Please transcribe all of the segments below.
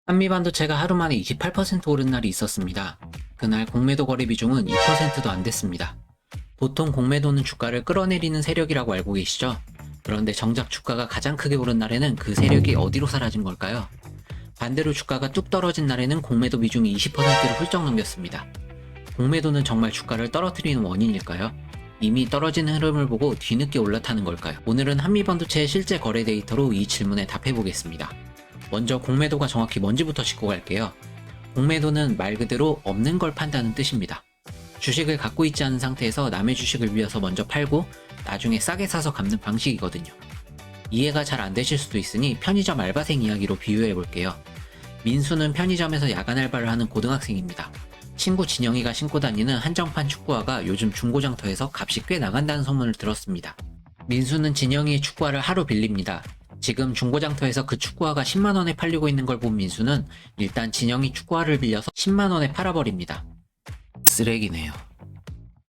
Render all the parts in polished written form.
한미반도체가 하루 만에 28% 오른 날이 있었습니다. 그날 공매도 거래 비중은 2%도 안 됐습니다. 보통 공매도는 주가를 끌어내리는 세력이라고 알고 계시죠? 그런데 정작 주가가 가장 크게 오른 날에는 그 세력이 어디로 사라진 걸까요? 반대로 주가가 뚝 떨어진 날에는 공매도 비중이 20%를 훌쩍 넘겼습니다. 공매도는 정말 주가를 떨어뜨리는 원인일까요? 이미 떨어지는 흐름을 보고 뒤늦게 올라타는 걸까요? 오늘은 한미반도체의 실제 거래 데이터로 이 질문에 답해보겠습니다. 먼저 공매도가 정확히 뭔지부터 짚고 갈게요. 공매도는 말 그대로 없는 걸 판다는 뜻입니다. 주식을 갖고 있지 않은 상태에서 남의 주식을 빌려서 먼저 팔고 나중에 싸게 사서 갚는 방식이거든요. 이해가 잘 안 되실 수도 있으니 편의점 알바생 이야기로 비유해 볼게요. 민수는 편의점에서 야간 알바를 하는 고등학생입니다. 친구 진영이가 신고 다니는 한정판 축구화가 요즘 중고장터에서 값이 꽤 나간다는 소문을 들었습니다. 민수는 진영이의 축구화를 하루 빌립니다. 지금 중고장터에서 그 축구화가 10만원에 팔리고 있는 걸 본 민수는 일단 진영이 축구화를 빌려서 10만원에 팔아버립니다. 쓰레기네요.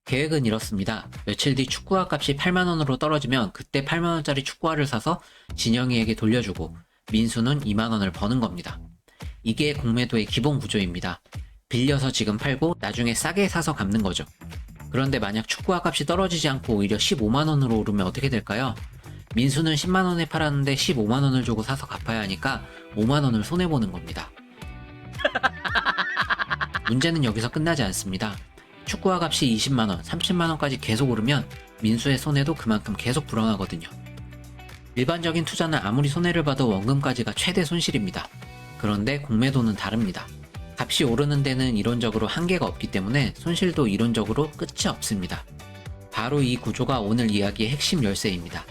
계획은 이렇습니다. 며칠 뒤 축구화 값이 8만원으로 떨어지면 그때 8만원짜리 축구화를 사서 진영이에게 돌려주고 민수는 2만원을 버는 겁니다. 이게 공매도의 기본 구조입니다. 빌려서 지금 팔고 나중에 싸게 사서 갚는 거죠. 그런데 만약 축구화 값이 떨어지지 않고 오히려 15만원으로 오르면 어떻게 될까요? 민수는 10만원에 팔았는데 15만원을 주고 사서 갚아야 하니까 5만원을 손해보는 겁니다. 문제는 여기서 끝나지 않습니다. 축구화 값이 20만원, 30만원까지 계속 오르면 민수의 손해도 그만큼 계속 불어나거든요. 일반적인 투자는 아무리 손해를 봐도 원금까지가 최대 손실입니다. 그런데 공매도는 다릅니다. 값이 오르는 데는 이론적으로 한계가 없기 때문에 손실도 이론적으로 끝이 없습니다. 바로 이 구조가 오늘 이야기의 핵심 열쇠입니다.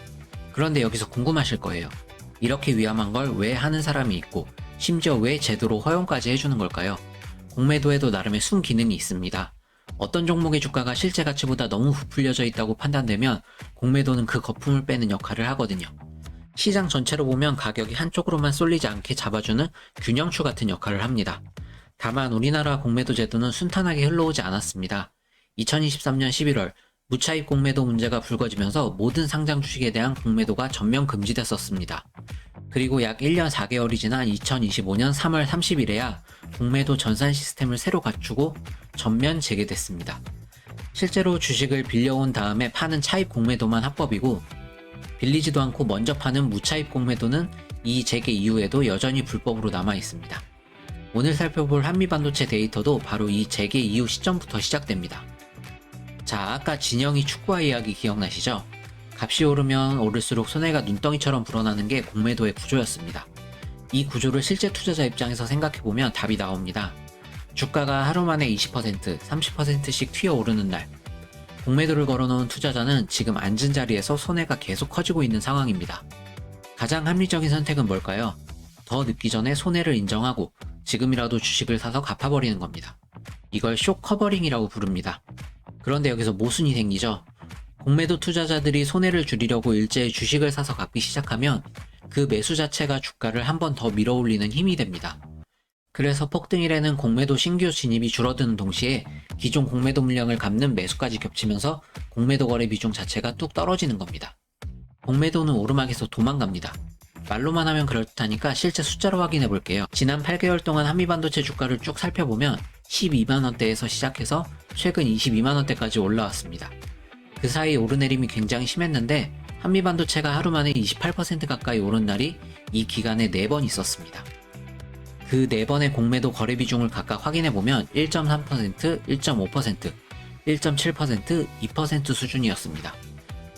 그런데 여기서 궁금하실 거예요. 이렇게 위험한 걸 왜 하는 사람이 있고 심지어 왜 제도로 허용까지 해주는 걸까요? 공매도에도 나름의 순기능이 있습니다. 어떤 종목의 주가가 실제 가치보다 너무 부풀려져 있다고 판단되면 공매도는 그 거품을 빼는 역할을 하거든요. 시장 전체로 보면 가격이 한쪽으로만 쏠리지 않게 잡아주는 균형추 같은 역할을 합니다. 다만 우리나라 공매도 제도는 순탄하게 흘러오지 않았습니다. 2023년 11월 무차입 공매도 문제가 불거지면서 모든 상장 주식에 대한 공매도가 전면 금지됐었습니다. 그리고 약 1년 4개월이 지난 2025년 3월 30일에야 공매도 전산 시스템을 새로 갖추고 전면 재개됐습니다. 실제로 주식을 빌려온 다음에 파는 차입 공매도만 합법이고 빌리지도 않고 먼저 파는 무차입 공매도는 이 재개 이후에도 여전히 불법으로 남아 있습니다. 오늘 살펴볼 한미반도체 데이터도 바로 이 재개 이후 시점부터 시작됩니다. 자, 아까 진영이 축구화 이야기 기억나시죠? 값이 오르면 오를수록 손해가 눈덩이처럼 불어나는 게 공매도의 구조였습니다. 이 구조를 실제 투자자 입장에서 생각해보면 답이 나옵니다. 주가가 하루 만에 20%, 30%씩 튀어오르는 날, 공매도를 걸어놓은 투자자는 지금 앉은 자리에서 손해가 계속 커지고 있는 상황입니다. 가장 합리적인 선택은 뭘까요? 더 늦기 전에 손해를 인정하고 지금이라도 주식을 사서 갚아버리는 겁니다. 이걸 숏 커버링이라고 부릅니다. 그런데 여기서 모순이 생기죠. 공매도 투자자들이 손해를 줄이려고 일제히 주식을 사서 갚기 시작하면 그 매수 자체가 주가를 한 번 더 밀어올리는 힘이 됩니다. 그래서 폭등일에는 공매도 신규 진입이 줄어드는 동시에 기존 공매도 물량을 갚는 매수까지 겹치면서 공매도 거래 비중 자체가 뚝 떨어지는 겁니다. 공매도는 오르막에서 도망갑니다. 말로만 하면 그럴듯하니까 실제 숫자로 확인해 볼게요. 지난 8개월 동안 한미반도체 주가를 쭉 살펴보면 12만원대에서 시작해서 최근 22만원대까지 올라왔습니다. 그 사이 오르내림이 굉장히 심했는데 한미반도체가 하루 만에 28% 가까이 오른 날이 이 기간에 4번 있었습니다. 그 4번의 공매도 거래 비중을 각각 확인해보면 1.3%, 1.5%, 1.7%, 2% 수준이었습니다.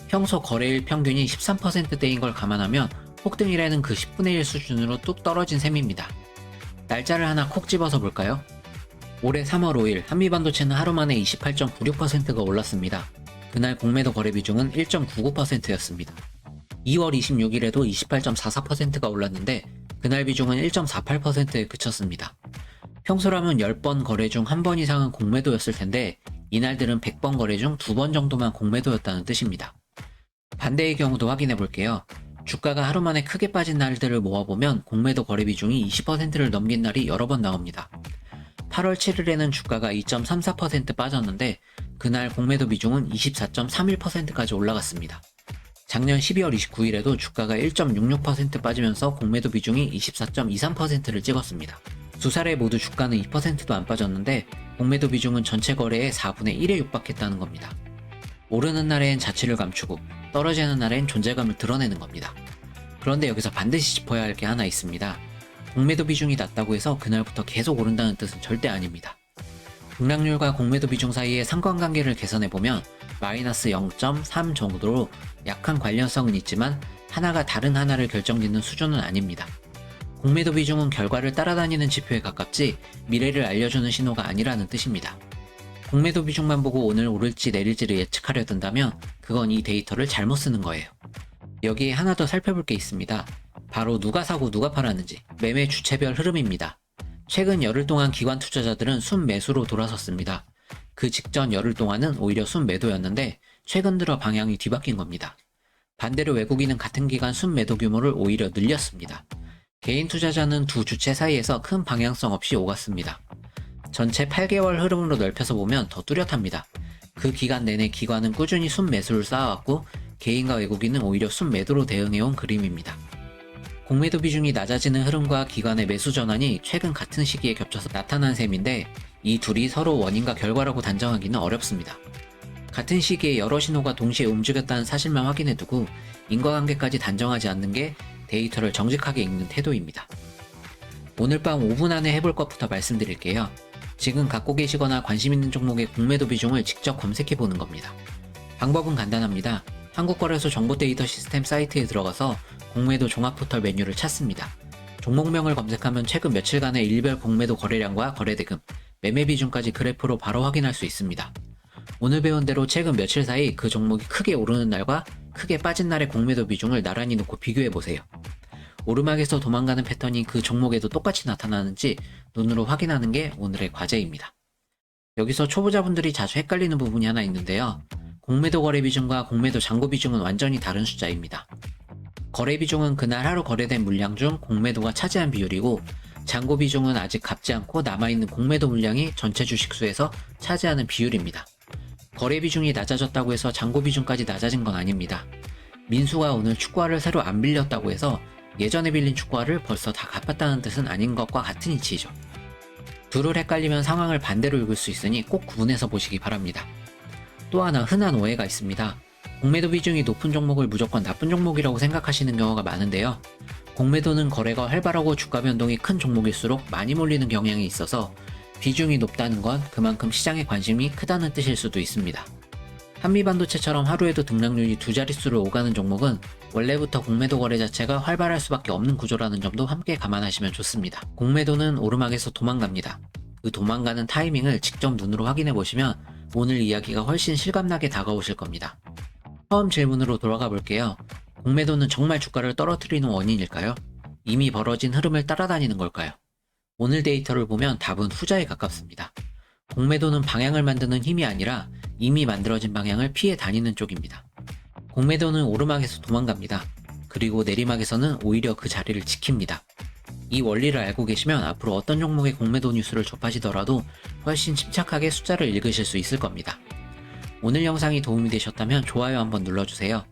평소 거래일 평균이 13%대인 걸 감안하면 폭등일에는 그 10분의 1 수준으로 뚝 떨어진 셈입니다. 날짜를 하나 콕 집어서 볼까요? 올해 3월 5일 한미반도체는 하루 만에 28.96%가 올랐습니다. 그날 공매도 거래 비중은 1.99%였습니다. 2월 26일에도 28.44%가 올랐는데 그날 비중은 1.48%에 그쳤습니다. 평소라면 10번 거래 중 1번 이상은 공매도였을 텐데 이날들은 100번 거래 중 2번 정도만 공매도였다는 뜻입니다. 반대의 경우도 확인해 볼게요. 주가가 하루 만에 크게 빠진 날들을 모아보면 공매도 거래 비중이 20%를 넘긴 날이 여러 번 나옵니다. 8월 7일에는 주가가 2.34% 빠졌는데 그날 공매도 비중은 24.31%까지 올라갔습니다. 작년 12월 29일에도 주가가 1.66% 빠지면서 공매도 비중이 24.23%를 찍었습니다. 두 사례 모두 주가는 2%도 안 빠졌는데 공매도 비중은 전체 거래의 4분의 1에 육박했다는 겁니다. 오르는 날엔 자취를 감추고 떨어지는 날엔 존재감을 드러내는 겁니다. 그런데 여기서 반드시 짚어야 할 게 하나 있습니다. 공매도 비중이 낮다고 해서 그날부터 계속 오른다는 뜻은 절대 아닙니다. 등락률과 공매도 비중 사이의 상관관계를 계산해보면 마이너스 0.3 정도로 약한 관련성은 있지만 하나가 다른 하나를 결정짓는 수준은 아닙니다. 공매도 비중은 결과를 따라다니는 지표에 가깝지 미래를 알려주는 신호가 아니라는 뜻입니다. 공매도 비중만 보고 오늘 오를지 내릴지를 예측하려 든다면 그건 이 데이터를 잘못 쓰는 거예요. 여기에 하나 더 살펴볼 게 있습니다. 바로 누가 사고 누가 팔았는지 매매 주체별 흐름입니다. 최근 열흘 동안 기관 투자자들은 순매수로 돌아섰습니다. 그 직전 열흘 동안은 오히려 순매도였는데 최근 들어 방향이 뒤바뀐 겁니다. 반대로 외국인은 같은 기간 순매도 규모를 오히려 늘렸습니다. 개인 투자자는 두 주체 사이에서 큰 방향성 없이 오갔습니다. 전체 8개월 흐름으로 넓혀서 보면 더 뚜렷합니다. 그 기간 내내 기관은 꾸준히 순매수를 쌓아왔고 개인과 외국인은 오히려 순매도로 대응해온 그림입니다. 공매도 비중이 낮아지는 흐름과 기관의 매수 전환이 최근 같은 시기에 겹쳐서 나타난 셈인데 이 둘이 서로 원인과 결과라고 단정하기는 어렵습니다. 같은 시기에 여러 신호가 동시에 움직였다는 사실만 확인해두고 인과관계까지 단정하지 않는 게 데이터를 정직하게 읽는 태도입니다. 오늘 밤 5분 안에 해볼 것부터 말씀드릴게요. 지금 갖고 계시거나 관심 있는 종목의 공매도 비중을 직접 검색해보는 겁니다. 방법은 간단합니다. 한국거래소 정보데이터 시스템 사이트에 들어가서 공매도 종합포털 메뉴를 찾습니다. 종목명을 검색하면 최근 며칠간의 일별 공매도 거래량과 거래대금, 매매 비중까지 그래프로 바로 확인할 수 있습니다. 오늘 배운 대로 최근 며칠 사이 그 종목이 크게 오르는 날과 크게 빠진 날의 공매도 비중을 나란히 놓고 비교해보세요. 오르막에서 도망가는 패턴이 그 종목에도 똑같이 나타나는지 눈으로 확인하는 게 오늘의 과제입니다. 여기서 초보자분들이 자주 헷갈리는 부분이 하나 있는데요. 공매도 거래 비중과 공매도 잔고 비중은 완전히 다른 숫자입니다. 거래 비중은 그날 하루 거래된 물량 중 공매도가 차지한 비율이고 잔고 비중은 아직 갚지 않고 남아있는 공매도 물량이 전체 주식수에서 차지하는 비율입니다. 거래 비중이 낮아졌다고 해서 잔고 비중까지 낮아진 건 아닙니다. 민수가 오늘 축구화를 새로 안 빌렸다고 해서 예전에 빌린 축구화를 벌써 다 갚았다는 뜻은 아닌 것과 같은 이치이죠. 둘을 헷갈리면 상황을 반대로 읽을 수 있으니 꼭 구분해서 보시기 바랍니다. 또 하나 흔한 오해가 있습니다. 공매도 비중이 높은 종목을 무조건 나쁜 종목이라고 생각하시는 경우가 많은데요. 공매도는 거래가 활발하고 주가 변동이 큰 종목일수록 많이 몰리는 경향이 있어서 비중이 높다는 건 그만큼 시장에 관심이 크다는 뜻일 수도 있습니다. 한미반도체처럼 하루에도 등락률이 두 자릿수를 오가는 종목은 원래부터 공매도 거래 자체가 활발할 수밖에 없는 구조라는 점도 함께 감안하시면 좋습니다. 공매도는 오르막에서 도망갑니다. 그 도망가는 타이밍을 직접 눈으로 확인해 보시면 오늘 이야기가 훨씬 실감나게 다가오실 겁니다. 처음 질문으로 돌아가 볼게요. 공매도는 정말 주가를 떨어뜨리는 원인일까요? 이미 벌어진 흐름을 따라다니는 걸까요? 오늘 데이터를 보면 답은 후자에 가깝습니다. 공매도는 방향을 만드는 힘이 아니라 이미 만들어진 방향을 피해 다니는 쪽입니다. 공매도는 오르막에서 도망갑니다. 그리고 내리막에서는 오히려 그 자리를 지킵니다. 이 원리를 알고 계시면 앞으로 어떤 종목의 공매도 뉴스를 접하시더라도 훨씬 침착하게 숫자를 읽으실 수 있을 겁니다. 오늘 영상이 도움이 되셨다면 좋아요 한번 눌러주세요.